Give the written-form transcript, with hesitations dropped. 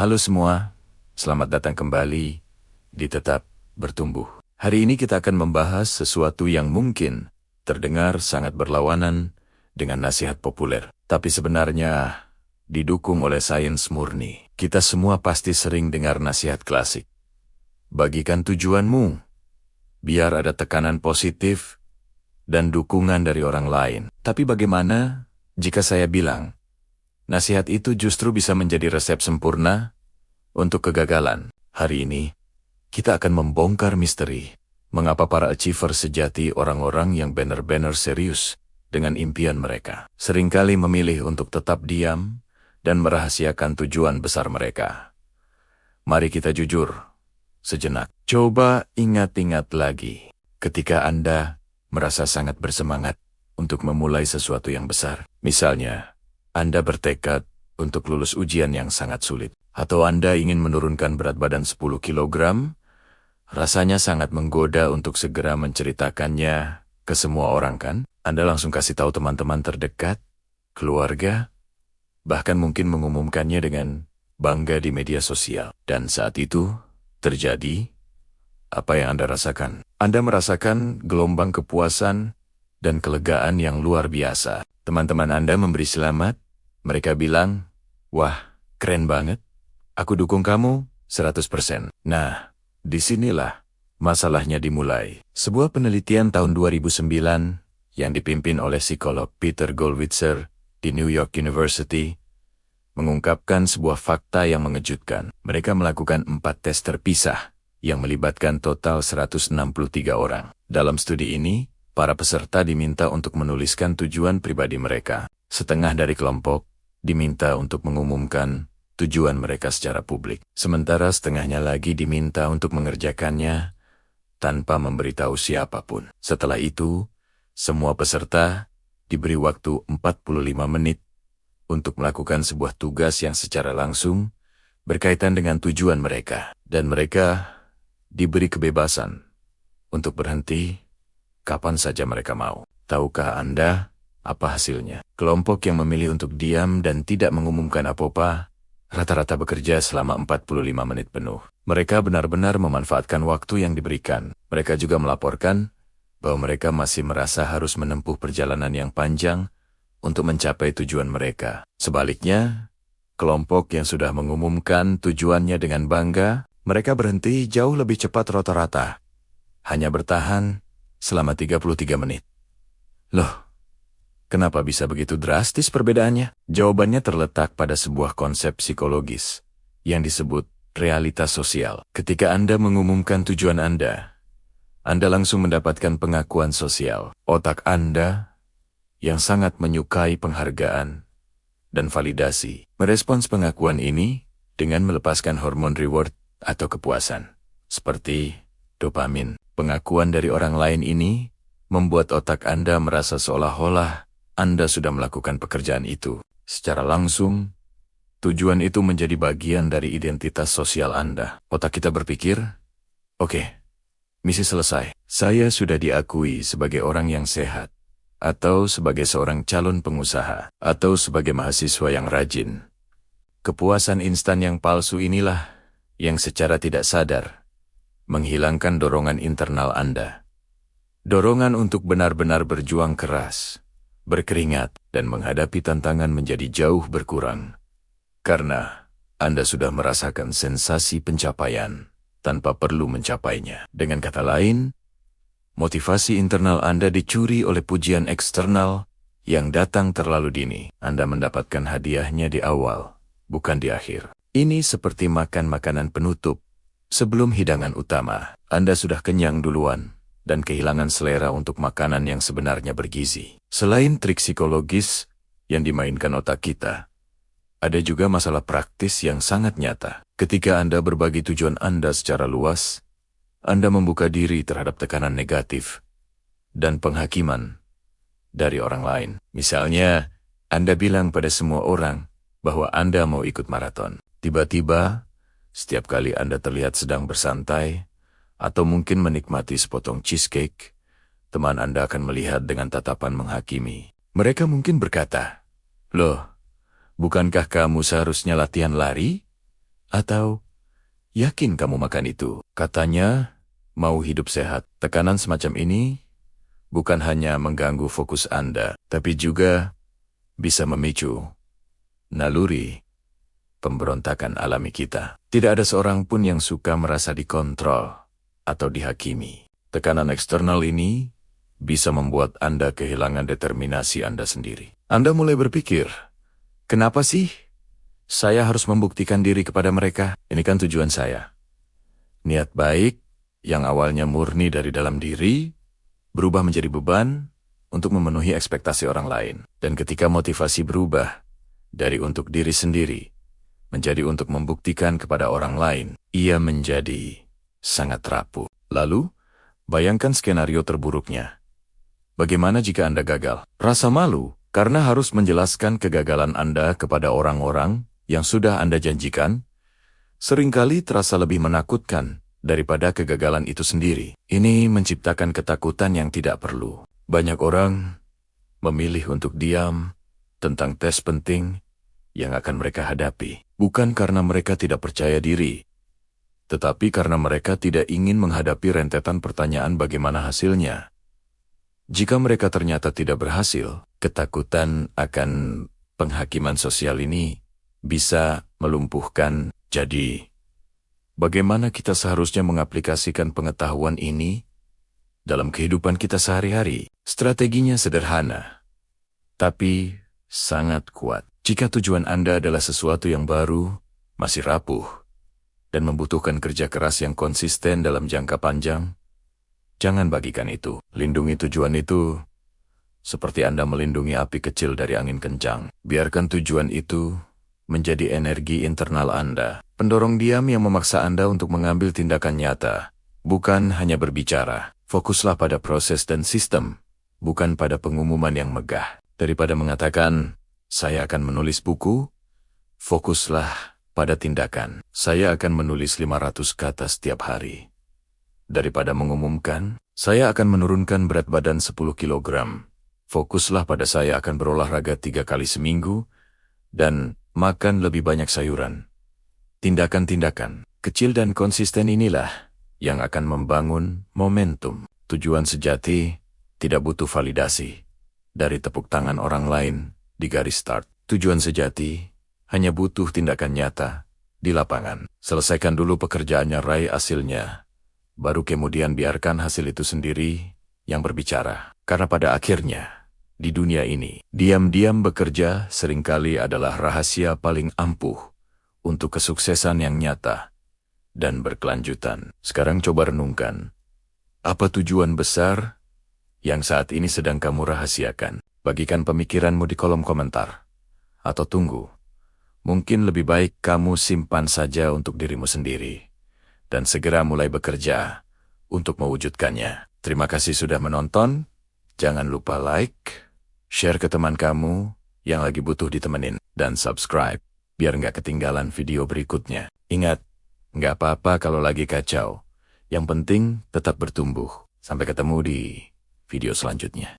Halo semua, selamat datang kembali di Tetap Bertumbuh. Hari ini kita akan membahas sesuatu yang mungkin terdengar sangat berlawanan dengan nasihat populer, tapi sebenarnya didukung oleh sains murni. Kita semua pasti sering dengar nasihat klasik. Bagikan tujuanmu, biar ada tekanan positif dan dukungan dari orang lain. Tapi bagaimana jika saya bilang, nasihat itu justru bisa menjadi resep sempurna untuk kegagalan? Hari ini, kita akan membongkar misteri mengapa para achiever sejati, orang-orang yang benar-benar serius dengan impian mereka, seringkali memilih untuk tetap diam dan merahasiakan tujuan besar mereka. Mari kita jujur sejenak. Coba ingat-ingat lagi ketika Anda merasa sangat bersemangat untuk memulai sesuatu yang besar. Misalnya, Anda bertekad untuk lulus ujian yang sangat sulit, atau Anda ingin menurunkan berat badan 10 kilogram, rasanya sangat menggoda untuk segera menceritakannya ke semua orang, kan? Anda langsung kasih tahu teman-teman terdekat, keluarga, bahkan mungkin mengumumkannya dengan bangga di media sosial. Dan saat itu terjadi apa yang Anda rasakan. Anda merasakan gelombang kepuasan dan kelegaan yang luar biasa. Teman-teman Anda memberi selamat, mereka bilang, "Wah, keren banget. Aku dukung kamu 100%. Nah, disinilah masalahnya dimulai. Sebuah penelitian tahun 2009 yang dipimpin oleh psikolog Peter Gollwitzer di New York University mengungkapkan sebuah fakta yang mengejutkan. Mereka melakukan 4 tes terpisah yang melibatkan total 163 orang. Dalam studi ini, para peserta diminta untuk menuliskan tujuan pribadi mereka. Setengah dari kelompok diminta untuk mengumumkan tujuan mereka secara publik. Sementara setengahnya lagi diminta untuk mengerjakannya tanpa memberitahu siapapun. Setelah itu, semua peserta diberi waktu 45 menit untuk melakukan sebuah tugas yang secara langsung berkaitan dengan tujuan mereka. Dan mereka diberi kebebasan untuk berhenti kapan saja mereka mau. Tahukah Anda apa hasilnya? Kelompok yang memilih untuk diam dan tidak mengumumkan apa-apa rata-rata bekerja selama 45 menit penuh. Mereka benar-benar memanfaatkan waktu yang diberikan. Mereka juga melaporkan bahwa mereka masih merasa harus menempuh perjalanan yang panjang untuk mencapai tujuan mereka. Sebaliknya, kelompok yang sudah mengumumkan tujuannya dengan bangga, mereka berhenti jauh lebih cepat rata-rata, hanya bertahan selama 33 menit. Loh, kenapa bisa begitu drastis perbedaannya? Jawabannya terletak pada sebuah konsep psikologis yang disebut realitas sosial. Ketika Anda mengumumkan tujuan Anda langsung mendapatkan pengakuan sosial. Otak Anda yang sangat menyukai penghargaan dan validasi merespons pengakuan ini dengan melepaskan hormon reward atau kepuasan, seperti dopamin. Pengakuan dari orang lain ini membuat otak Anda merasa seolah-olah Anda sudah melakukan pekerjaan itu. Secara langsung, tujuan itu menjadi bagian dari identitas sosial Anda. Otak kita berpikir, oke, misi selesai. Saya sudah diakui sebagai orang yang sehat, atau sebagai seorang calon pengusaha, atau sebagai mahasiswa yang rajin. Kepuasan instan yang palsu inilah yang secara tidak sadar menghilangkan dorongan internal Anda. Dorongan untuk benar-benar berjuang keras, berkeringat, dan menghadapi tantangan menjadi jauh berkurang. Karena Anda sudah merasakan sensasi pencapaian tanpa perlu mencapainya. Dengan kata lain, motivasi internal Anda dicuri oleh pujian eksternal yang datang terlalu dini. Anda mendapatkan hadiahnya di awal, bukan di akhir. Ini seperti makan makanan penutup sebelum hidangan utama. Anda sudah kenyang duluan dan kehilangan selera untuk makanan yang sebenarnya bergizi. Selain trik psikologis yang dimainkan otak kita, ada juga masalah praktis yang sangat nyata. Ketika Anda berbagi tujuan Anda secara luas, Anda membuka diri terhadap tekanan negatif dan penghakiman dari orang lain. Misalnya, Anda bilang pada semua orang bahwa Anda mau ikut maraton. Tiba-tiba, setiap kali Anda terlihat sedang bersantai, atau mungkin menikmati sepotong cheesecake, teman Anda akan melihat dengan tatapan menghakimi. Mereka mungkin berkata, "Loh, bukankah kamu seharusnya latihan lari? Atau, yakin kamu makan itu? Katanya, mau hidup sehat. Tekanan semacam ini bukan hanya mengganggu fokus Anda, tapi juga bisa memicu naluri pemberontakan alami kita. Tidak ada seorang pun yang suka merasa dikontrol atau dihakimi. Tekanan eksternal ini bisa membuat Anda kehilangan determinasi Anda sendiri. Anda mulai berpikir, kenapa sih saya harus membuktikan diri kepada mereka? Ini kan tujuan saya. Niat baik yang awalnya murni dari dalam diri, berubah menjadi beban untuk memenuhi ekspektasi orang lain. Dan ketika motivasi berubah dari untuk diri sendiri, menjadi untuk membuktikan kepada orang lain, ia menjadi sangat rapuh. Lalu, bayangkan skenario terburuknya. Bagaimana jika Anda gagal? Rasa malu karena harus menjelaskan kegagalan Anda kepada orang-orang yang sudah Anda janjikan, seringkali terasa lebih menakutkan daripada kegagalan itu sendiri. Ini menciptakan ketakutan yang tidak perlu. Banyak orang memilih untuk diam tentang tes penting yang akan mereka hadapi. Bukan karena mereka tidak percaya diri, tetapi karena mereka tidak ingin menghadapi rentetan pertanyaan bagaimana hasilnya. Jika mereka ternyata tidak berhasil, ketakutan akan penghakiman sosial ini bisa melumpuhkan. Jadi, bagaimana kita seharusnya mengaplikasikan pengetahuan ini dalam kehidupan kita sehari-hari? Strateginya sederhana, tapi sangat kuat. Jika tujuan Anda adalah sesuatu yang baru, masih rapuh, dan membutuhkan kerja keras yang konsisten dalam jangka panjang, jangan bagikan itu. Lindungi tujuan itu seperti Anda melindungi api kecil dari angin kencang. Biarkan tujuan itu menjadi energi internal Anda. Pendorong diam yang memaksa Anda untuk mengambil tindakan nyata, bukan hanya berbicara. Fokuslah pada proses dan sistem, bukan pada pengumuman yang megah. Daripada mengatakan, saya akan menulis buku, fokuslah pada tindakan. Saya akan menulis 500 kata setiap hari. Daripada mengumumkan, saya akan menurunkan berat badan 10 kilogram. Fokuslah pada saya akan berolahraga 3 kali seminggu dan makan lebih banyak sayuran. Tindakan-tindakan kecil dan konsisten inilah yang akan membangun momentum. Tujuan sejati tidak butuh validasi dari tepuk tangan orang lain di garis start. Tujuan sejati hanya butuh tindakan nyata di lapangan. Selesaikan dulu pekerjaannya, raih hasilnya. Baru kemudian biarkan hasil itu sendiri yang berbicara. Karena pada akhirnya, di dunia ini, diam-diam bekerja seringkali adalah rahasia paling ampuh untuk kesuksesan yang nyata dan berkelanjutan. Sekarang coba renungkan, apa tujuan besar yang saat ini sedang kamu rahasiakan? Bagikan pemikiranmu di kolom komentar. Atau tunggu, mungkin lebih baik kamu simpan saja untuk dirimu sendiri dan segera mulai bekerja untuk mewujudkannya. Terima kasih sudah menonton. Jangan lupa like, share ke teman kamu yang lagi butuh ditemenin, dan subscribe biar nggak ketinggalan video berikutnya. Ingat, nggak apa-apa kalau lagi kacau. Yang penting tetap bertumbuh. Sampai ketemu di video selanjutnya.